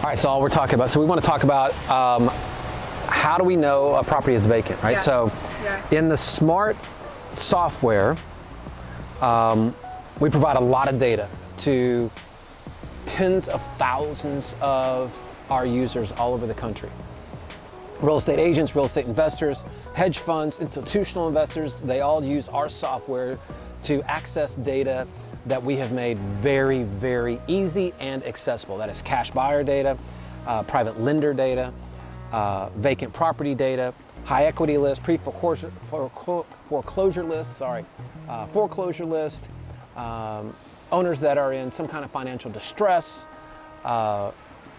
All right, so all we're talking about, so we want to talk about how do we know a property is vacant, right? Yeah. So in the S.M.A.R.T software, we provide a lot of data to tens of thousands of our users all over the country. Real estate agents, real estate investors, hedge funds, institutional investors, they all use our software to access data that we have made very, very easy and accessible. That is cash buyer data, private lender data, vacant property data, high equity list, pre-foreclosure foreclosure list, foreclosure list, owners that are in some kind of financial distress,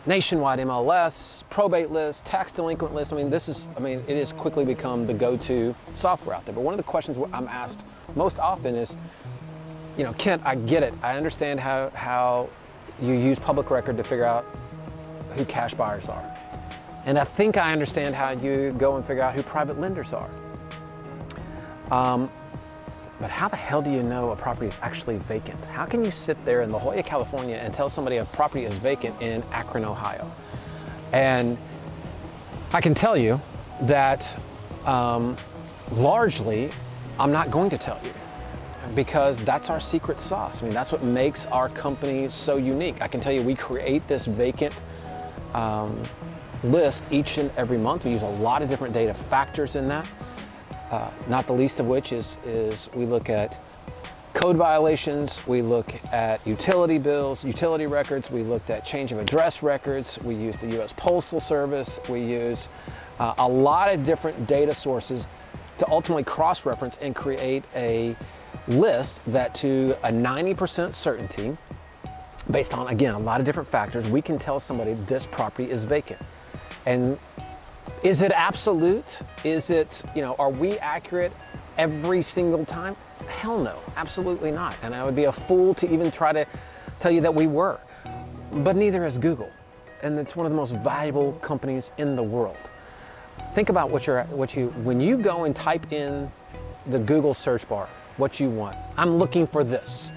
nationwide MLS, probate list, tax delinquent list. It has quickly become the go-to software out there. But one of the questions I'm asked most often is, Kent, I get it. I understand how you use public record to figure out who cash buyers are. And I think I understand how you go and figure out who private lenders are. But how the hell do you know a property is actually vacant? How can you sit there in La Jolla, California and tell somebody a property is vacant in Akron, Ohio? And I can tell you that largely I'm not going to tell you, because that's our secret sauce. That's what makes our company so unique. I can tell you we create this vacant list each and every month. We use a lot of different data factors in that. Not the least of which is we look at code violations, we look at utility bills, utility records, we looked at change of address records, we use the U.S. Postal Service, we use a lot of different data sources to ultimately cross-reference and create a list that to a 90% certainty, based on, again, a lot of different factors, we can tell somebody this property is vacant. And is it absolute? Is it, are we accurate every single time? Hell no, absolutely not. And I would be a fool to even try to tell you that we were. But neither is Google. And it's one of the most valuable companies in the world. Think about when you go and type in the Google search bar, what you want. I'm looking for this.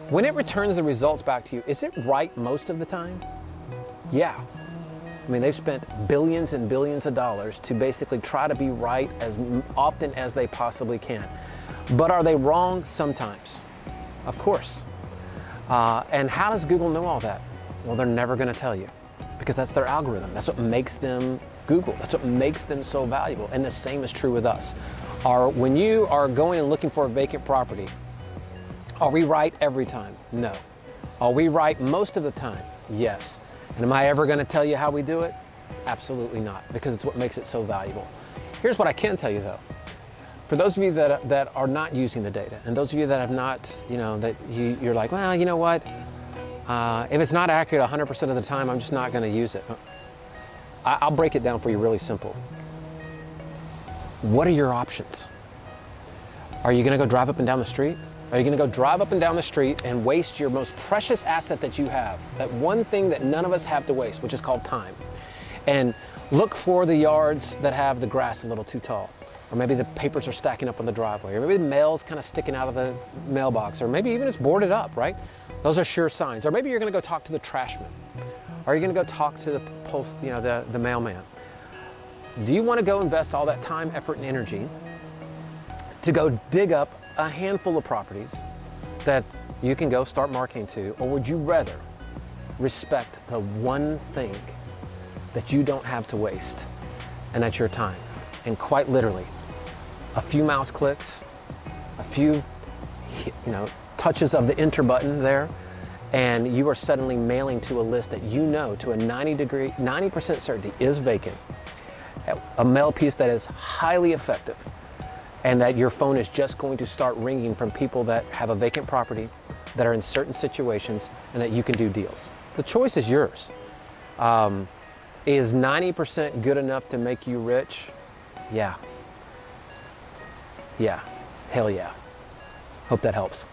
When it returns the results back to you, is it right most of the time? Yeah. They've spent billions and billions of dollars to basically try to be right as often as they possibly can. But are they wrong? Sometimes. Of course. And how does Google know all that? Well, they're never going to tell you, because that's their algorithm. That's what makes them Google. That's what makes them so valuable. And the same is true with us. When you are going and looking for a vacant property, are we right every time? No. Are we right most of the time? Yes. And am I ever going to tell you how we do it? Absolutely not, because it's what makes it so valuable. Here's what I can tell you though. For those of you that are not using the data, and those of you that have not, you're like, well, you know what? If it's not accurate 100% of the time, I'm just not going to use it. I'll break it down for you really simple. What are your options? Are you going to go drive up and down the street? Are you going to go drive up and down the street and waste your most precious asset that you have, that one thing that none of us have to waste, which is called time, and look for the yards that have the grass a little too tall, or maybe the papers are stacking up on the driveway, or maybe the mail's kind of sticking out of the mailbox, or maybe even it's boarded up, right? Those are sure signs. Or maybe you're going to go talk to the trashman, or you're going to go talk to the mailman. Do you want to go invest all that time, effort, and energy to go dig up a handful of properties that you can go start marketing to, or would you rather respect the one thing that you don't have to waste, and that's your time? And quite literally, a few mouse clicks, a few touches of the enter button there, and you are suddenly mailing to a list that to a 90% certainty is vacant, a mail piece that is highly effective, and that your phone is just going to start ringing from people that have a vacant property, that are in certain situations, and that you can do deals. The choice is yours. Is 90% good enough to make you rich? Yeah. Yeah. Hell yeah. Hope that helps.